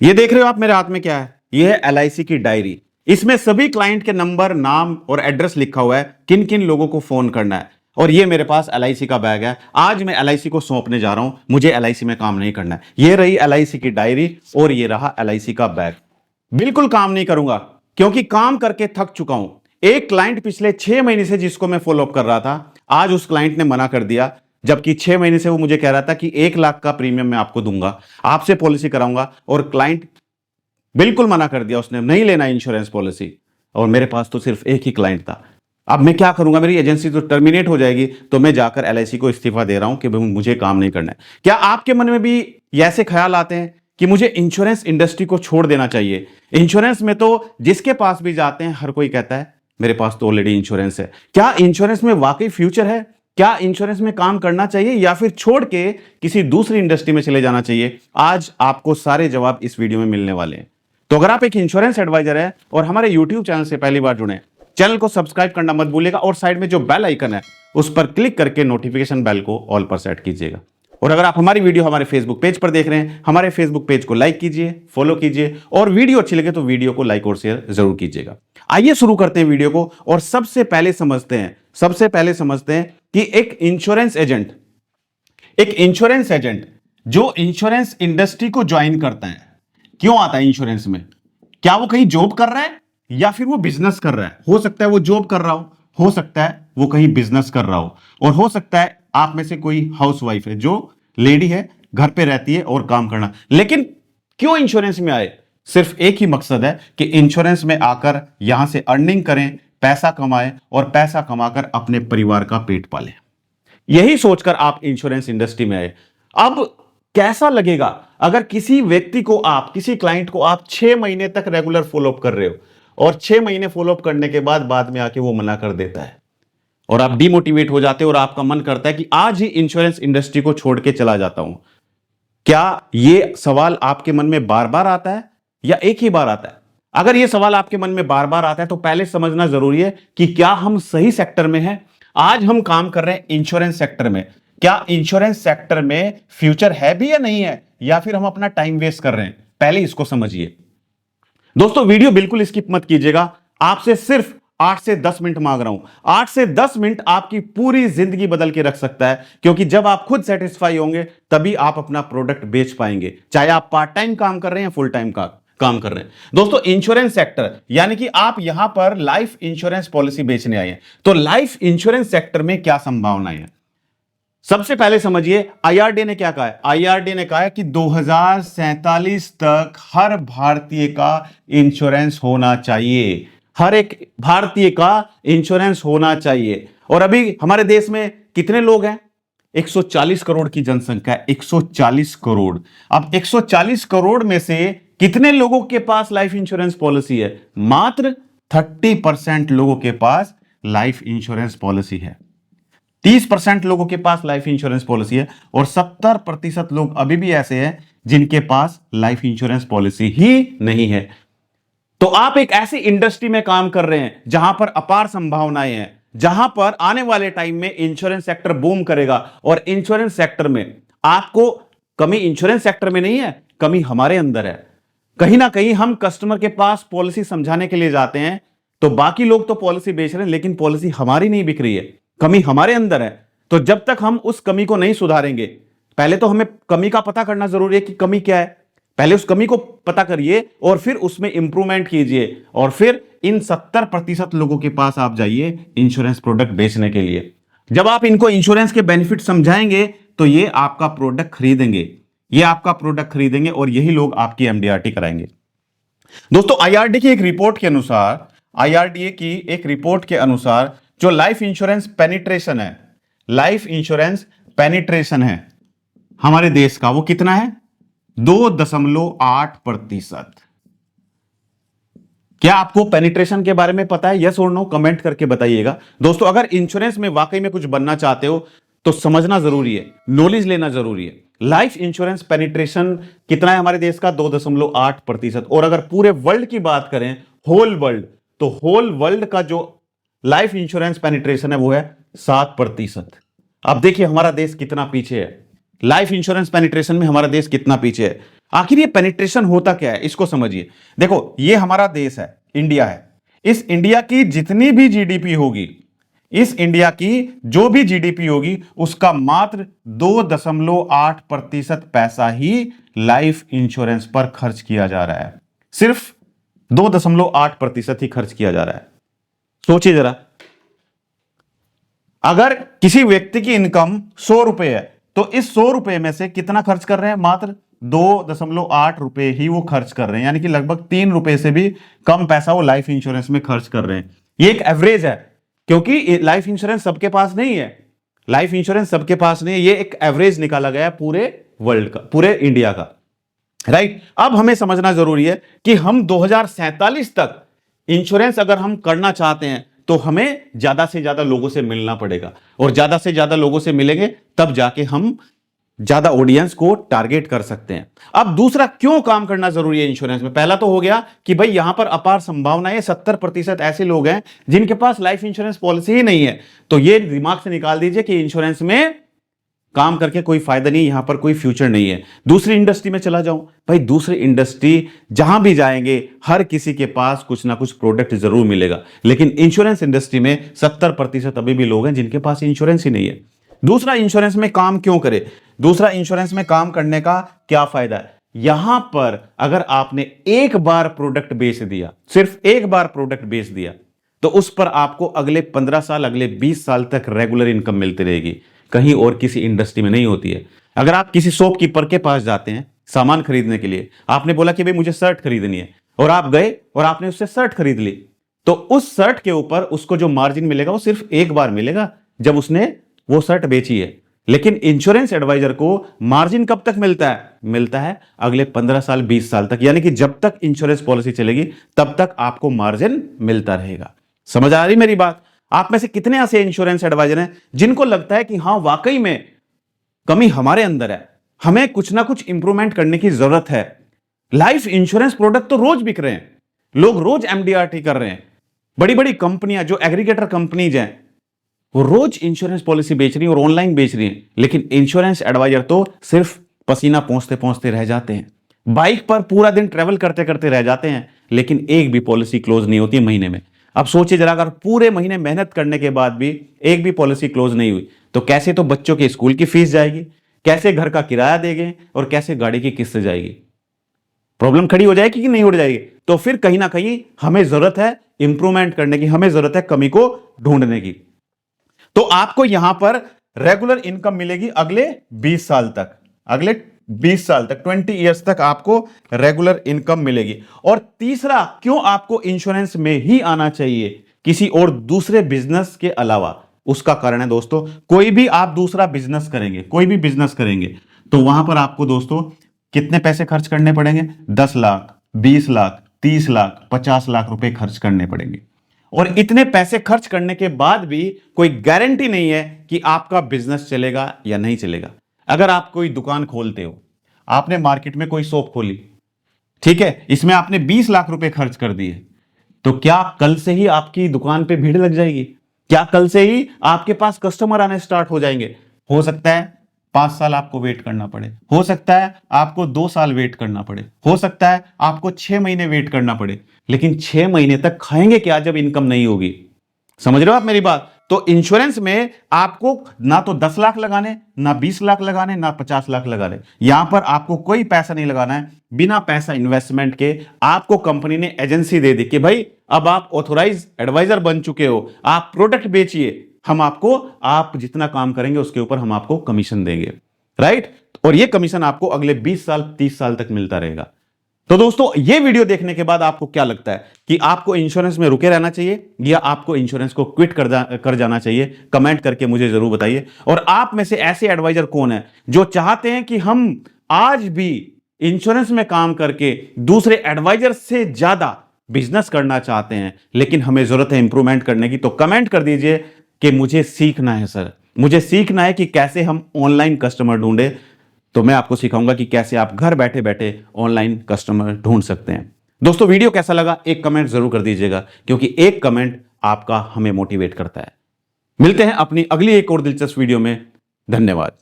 ये देख रहे हो आप मेरे हाथ में क्या है? ये है एलआईसी की डायरी। इसमें सभी क्लाइंट के नंबर, नाम और एड्रेस लिखा हुआ है, किन किन लोगों को फोन करना है। और ये मेरे पास एलआईसी का बैग है। आज मैं एलआईसी को सौंपने जा रहा हूं, मुझे एलआईसी में काम नहीं करना है। ये रही एलआईसी की डायरी और ये रहा एलआईसी का बैग। बिल्कुल काम नहीं करूंगा, क्योंकि काम करके थक चुका हूं। एक क्लाइंट पिछले 6 महीने से जिसको मैं फॉलोअप कर रहा था, आज उस क्लाइंट ने मना कर दिया, जबकि 6 महीने से वो मुझे कह रहा था कि 1 लाख का प्रीमियम मैं आपको दूंगा, आपसे पॉलिसी कराऊंगा, और क्लाइंट बिल्कुल मना कर दिया, उसने नहीं लेना इंश्योरेंस पॉलिसी। और मेरे पास तो सिर्फ एक ही क्लाइंट था। अब मैं क्या करूंगा? मेरी एजेंसी तो टर्मिनेट हो जाएगी। तो मैं जाकर एलआईसी को इस्तीफा दे रहा हूं कि मुझे काम नहीं करना है। क्या आपके मन में भी ऐसे ख्याल आते हैं कि मुझे इंश्योरेंस इंडस्ट्री को छोड़ देना चाहिए? इंश्योरेंस में तो जिसके पास भी जाते हैं हर कोई कहता है मेरे पास तो ऑलरेडी इंश्योरेंस है। क्या इंश्योरेंस में वाकई फ्यूचर है? क्या इंश्योरेंस में काम करना चाहिए या फिर छोड़ के किसी दूसरी इंडस्ट्री में चले जाना चाहिए? आज आपको सारे जवाब इस वीडियो में मिलने वाले हैं। तो अगर आप एक इंश्योरेंस एडवाइजर है और हमारे यूट्यूब चैनल से पहली बार जुड़े, चैनल को सब्सक्राइब करना मत भूलिएगा और साइड में जो बेल आइकन है उस पर क्लिक करके नोटिफिकेशन बेल को ऑल पर सेट कीजिएगा। और अगर आप हमारी वीडियो हमारे फेसबुक पेज पर देख रहे हैं, हमारे फेसबुक पेज को लाइक कीजिए, फॉलो कीजिए, और वीडियो अच्छी लगे तो वीडियो को लाइक और शेयर जरूर कीजिएगा। आइए शुरू करते हैं वीडियो को। और सबसे पहले समझते हैं कि एक इंश्योरेंस एजेंट जो इंश्योरेंस इंडस्ट्री को ज्वाइन करता है, क्यों आता है इंश्योरेंस में? क्या वो कहीं जॉब कर रहा है या फिर वो बिजनेस कर रहा है? हो सकता है वो जॉब कर रहा हो सकता है वो कहीं बिजनेस कर रहा हो, और हो सकता है आप में से कोई हाउसवाइफ है, जो लेडी है, घर पे रहती है और काम करना। लेकिन क्यों इंश्योरेंस में आए? सिर्फ एक ही मकसद है कि इंश्योरेंस में आकर यहां से अर्निंग करें, पैसा कमाएं और पैसा कमाकर अपने परिवार का पेट पालें। यही सोचकर आप इंश्योरेंस इंडस्ट्री में आए। अब कैसा लगेगा अगर किसी व्यक्ति को आप, किसी क्लाइंट को आप 6 महीने तक रेगुलर फॉलोअप कर रहे हो, और 6 महीने फॉलोअप करने के बाद में आके वो मना कर देता है, और आप डिमोटिवेट हो जाते हो और आपका मन करता है कि आज ही इंश्योरेंस इंडस्ट्री को छोड़ के चला जाता हूं। क्या यह सवाल आपके मन में बार बार आता है या एक ही बार आता है? अगर यह सवाल आपके मन में बार बार आता है तो पहले समझना जरूरी है कि क्या हम सही सेक्टर में हैं। आज हम काम कर रहे हैं इंश्योरेंस सेक्टर में। क्या इंश्योरेंस सेक्टर में फ्यूचर है भी या नहीं है, या फिर हम अपना टाइम वेस्ट कर रहे हैं? पहले इसको समझिए। दोस्तों वीडियो बिल्कुल स्किप मत कीजिएगा। आपसे सिर्फ 8 से 10 मिनट मांग रहा हूं। 8 से 10 मिनट आपकी पूरी जिंदगी बदल के रख सकता है, क्योंकि जब आप खुद सेटिस्फाई होंगे तभी आप अपना प्रोडक्ट बेच पाएंगे, चाहे आप पार्ट टाइम काम कर रहे हैं, फुल टाइम का काम कर रहे हैं। दोस्तों इंश्योरेंस सेक्टर यानी कि आप यहां पर लाइफ इंश्योरेंस पॉलिसी बेचने आए हैं, तो लाइफ इंश्योरेंस सेक्टर में क्या संभावनाएं हैं? सबसे पहले समझिए आईआरडीए ने क्या कहा है। आईआरडीए ने कहा है कि 2047 तक हर भारतीय का इंश्योरेंस होना चाहिए, हर एक भारतीय का इंश्योरेंस होना चाहिए। और अभी हमारे देश में कितने लोग हैं? 140 करोड़ की जनसंख्या है, 140 करोड़। अब 140 करोड़ में से कितने लोगों के पास लाइफ इंश्योरेंस पॉलिसी है? मात्र 30% लोगों के पास लाइफ इंश्योरेंस पॉलिसी है। 30% लोगों के पास लाइफ इंश्योरेंस पॉलिसी है, और 70% लोग अभी भी ऐसे हैं जिनके पास लाइफ इंश्योरेंस पॉलिसी ही नहीं है। तो आप एक ऐसी इंडस्ट्री में काम कर रहे हैं जहां पर अपार संभावनाएं हैं, जहां पर आने वाले टाइम में इंश्योरेंस सेक्टर बूम करेगा। और इंश्योरेंस सेक्टर में आपको कमी इंश्योरेंस सेक्टर में नहीं है, कमी हमारे अंदर है। कहीं ना कहीं हम कस्टमर के पास पॉलिसी समझाने के लिए जाते हैं, तो बाकी लोग तो पॉलिसी बेच रहे हैं लेकिन पॉलिसी हमारी नहीं बिक रही है, कमी हमारे अंदर है। तो जब तक हम उस कमी को नहीं सुधारेंगे, पहले तो हमें कमी का पता करना जरूरी है कि कमी क्या है। पहले उस कमी को पता करिए और फिर उसमें इंप्रूवमेंट कीजिए, और फिर इन 70% लोगों के पास आप जाइए इंश्योरेंस प्रोडक्ट बेचने के लिए। जब आप इनको इंश्योरेंस के बेनिफिट समझाएंगे तो ये आपका प्रोडक्ट खरीदेंगे, और यही लोग आपकी एमडीआरटी कराएंगे। दोस्तों आईआरडी की एक रिपोर्ट के अनुसार जो लाइफ इंश्योरेंस पेनिट्रेशन है हमारे देश का, वो कितना है? 2.8%। क्या आपको पेनिट्रेशन के बारे में पता है? यस और नो कमेंट करके बताइएगा। दोस्तों अगर इंश्योरेंस में वाकई में कुछ बनना चाहते हो तो समझना जरूरी है, नॉलेज लेना जरूरी है। लाइफ इंश्योरेंस पेनिट्रेशन कितना है हमारे देश का? 2.8%। और अगर पूरे वर्ल्ड की बात करें, होल वर्ल्ड का जो लाइफ इंश्योरेंस पेनिट्रेशन है वो है 7%। अब देखिए हमारा देश कितना पीछे है, लाइफ इंश्योरेंस पेनिट्रेशन में हमारा देश कितना पीछे है। आखिर ये पेनिट्रेशन होता क्या है, इसको समझिए। देखो, ये हमारा देश है, इंडिया है। इस इंडिया की जितनी भी जीडीपी होगी, इस इंडिया की जो भी जीडीपी होगी, उसका मात्र 2.8% पैसा ही लाइफ इंश्योरेंस पर खर्च किया जा रहा है। सिर्फ 2.8% ही खर्च किया जा रहा है। सोचिए जरा, अगर किसी व्यक्ति की इनकम 100 रुपए है, तो इस 100 रुपए में से कितना खर्च कर रहे हैं? मात्र 2.8 रुपए ही वो खर्च कर रहे हैं, यानी कि लगभग 3 रुपए से भी कम पैसा वो लाइफ इंश्योरेंस में खर्च कर रहे हैं। ये एक एवरेज है, क्योंकि लाइफ इंश्योरेंस सबके पास नहीं है। लाइफ इंश्योरेंस सबके पास नहीं है, ये एक एवरेज निकाला गया है पूरे वर्ल्ड का, पूरे इंडिया का। राइट? अब हमें समझना जरूरी है कि हम 2047 तक इंश्योरेंस अगर हम करना चाहते हैं, तो हमें ज्यादा से ज्यादा लोगों से मिलना पड़ेगा, और ज्यादा से ज्यादा लोगों से मिलेंगे तब जाके हम ज्यादा ऑडियंस को टारगेट कर सकते हैं। अब दूसरा, क्यों काम करना जरूरी है इंश्योरेंस में? पहला तो हो गया कि भाई यहां पर अपार संभावना है, 70% ऐसे लोग हैं जिनके पास लाइफ इंश्योरेंस पॉलिसी ही नहीं है। तो ये दिमाग से निकाल दीजिए कि इंश्योरेंस में काम करके कोई फायदा नहीं, यहां पर कोई फ्यूचर नहीं है। दूसरी इंडस्ट्री में चला जाऊं, भाई दूसरी इंडस्ट्री जहां भी जाएंगे हर किसी के पास कुछ ना कुछ प्रोडक्ट जरूर मिलेगा, लेकिन इंश्योरेंस इंडस्ट्री में 70% अभी भी लोग हैं जिनके पास इंश्योरेंस ही नहीं है। दूसरा, इंश्योरेंस में काम क्यों करे? दूसरा, इंश्योरेंस में काम करने का क्या फायदा है? यहां पर अगर आपने एक बार प्रोडक्ट बेच दिया, सिर्फ एक बार प्रोडक्ट बेच दिया, तो उस पर आपको अगले 15 साल, अगले 20 साल तक रेगुलर इनकम मिलती रहेगी। कहीं और किसी इंडस्ट्री में नहीं होती है। अगर आप किसी शॉपकीपर के पास जाते हैं सामान खरीदने के लिए, आपने बोला कि भाई मुझे शर्ट खरीदनी है, और आप गए और आपने उससे शर्ट खरीद ली, तो उस शर्ट के ऊपर उसको जो मार्जिन मिलेगा वो सिर्फ एक बार मिलेगा, जब उसने वो शर्ट बेची है। लेकिन इंश्योरेंस एडवाइजर को मार्जिन कब तक मिलता है? मिलता है अगले 15 साल, 20 साल तक, यानी कि जब तक इंश्योरेंस पॉलिसी चलेगी तब तक आपको मार्जिन मिलता रहेगा। समझ आ रही मेरी बात? आप में से कितने ऐसे इंश्योरेंस एडवाइजर हैं जिनको लगता है कि हां वाकई में कमी हमारे अंदर है, हमें कुछ ना कुछ इंप्रूवमेंट करने की जरूरत है। लाइफ इंश्योरेंस प्रोडक्ट तो रोज बिक रहे हैं, लोग रोज एमडीआरटी कर रहे हैं, बड़ी बड़ी कंपनियां जो एग्रीगेटर कंपनीज हैं वो रोज इंश्योरेंस पॉलिसी बेच रही हैं और ऑनलाइन बेच रही हैं, लेकिन इंश्योरेंस एडवाइजर तो सिर्फ पसीना पहुंचते पहुंचते रह जाते हैं, बाइक पर पूरा दिन ट्रेवल करते करते रह जाते हैं, लेकिन एक भी पॉलिसी क्लोज नहीं होती महीने में। अब सोचिए जरा, अगर पूरे महीने मेहनत करने के बाद भी एक भी पॉलिसी क्लोज नहीं हुई, तो कैसे तो बच्चों के स्कूल की फीस जाएगी, कैसे घर का किराया देंगे, और कैसे गाड़ी की किस्त जाएगी? प्रॉब्लम खड़ी हो जाएगी कि नहीं हो जाएगी? तो फिर कहीं ना कहीं हमें जरूरत है इंप्रूवमेंट करने की, हमें जरूरत है कमी को ढूंढने की। तो आपको यहां पर रेगुलर इनकम मिलेगी अगले 20 साल तक, अगले 20 साल तक, 20 ईयर्स तक आपको रेगुलर इनकम मिलेगी। और तीसरा, क्यों आपको इंश्योरेंस में ही आना चाहिए किसी और दूसरे बिजनेस के अलावा? उसका कारण है दोस्तों, कोई भी आप दूसरा बिजनेस करेंगे, कोई भी बिजनेस करेंगे, तो वहां पर आपको दोस्तों कितने पैसे खर्च करने पड़ेंगे? 10 लाख, 20 लाख, 30 लाख, 50 लाख रुपए खर्च करने पड़ेंगे। और इतने पैसे खर्च करने के बाद भी कोई गारंटी नहीं है कि आपका बिजनेस चलेगा या नहीं चलेगा। अगर आप कोई दुकान खोलते हो, आपने मार्केट में कोई शॉप खोली, ठीक है, इसमें आपने 20 लाख रुपए खर्च कर दिए, तो क्या कल से ही आपकी दुकान पे भीड़ लग जाएगी? क्या कल से ही आपके पास कस्टमर आने स्टार्ट हो जाएंगे? हो सकता है 5 साल आपको वेट करना पड़े, हो सकता है आपको 2 साल वेट करना पड़े, हो सकता है आपको 6 महीने वेट करना पड़े, लेकिन 6 महीने तक खाएंगे क्या जब इनकम नहीं होगी? समझ रहे हो आप मेरी बात? तो इंश्योरेंस में आपको ना तो 10 लाख लगाने, ना 20 लाख लगाने, ना 50 लाख लगाने। यहां पर आपको कोई पैसा नहीं लगाना है। बिना पैसा इन्वेस्टमेंट के आपको कंपनी ने एजेंसी दे दी कि भाई अब आप ऑथोराइज एडवाइजर बन चुके हो, आप प्रोडक्ट बेचिए, हम आपको, आप जितना काम करेंगे उसके ऊपर हम आपको कमीशन देंगे, राइट? और ये कमीशन आपको अगले 20 साल, 30 साल तक मिलता रहेगा। तो दोस्तों, ये वीडियो देखने के बाद आपको क्या लगता है कि आपको इंश्योरेंस में रुके रहना चाहिए या आपको इंश्योरेंस को क्विट कर जाना चाहिए? कमेंट करके मुझे जरूर बताइए। और आप में से ऐसे एडवाइजर कौन है जो चाहते हैं कि हम आज भी इंश्योरेंस में काम करके दूसरे एडवाइजर से ज्यादा बिजनेस करना चाहते हैं, लेकिन हमें जरूरत है इंप्रूवमेंट करने की? तो कमेंट कर दीजिए कि मुझे सीखना है सर, मुझे सीखना है कि कैसे हम ऑनलाइन कस्टमर ढूंढे। तो मैं आपको सिखाऊंगा कि कैसे आप घर बैठे बैठे ऑनलाइन कस्टमर ढूंढ सकते हैं। दोस्तों, वीडियो कैसा लगा एक कमेंट जरूर कर दीजिएगा, क्योंकि एक कमेंट आपका हमें मोटिवेट करता है। मिलते हैं अपनी अगली एक और दिलचस्प वीडियो में। धन्यवाद।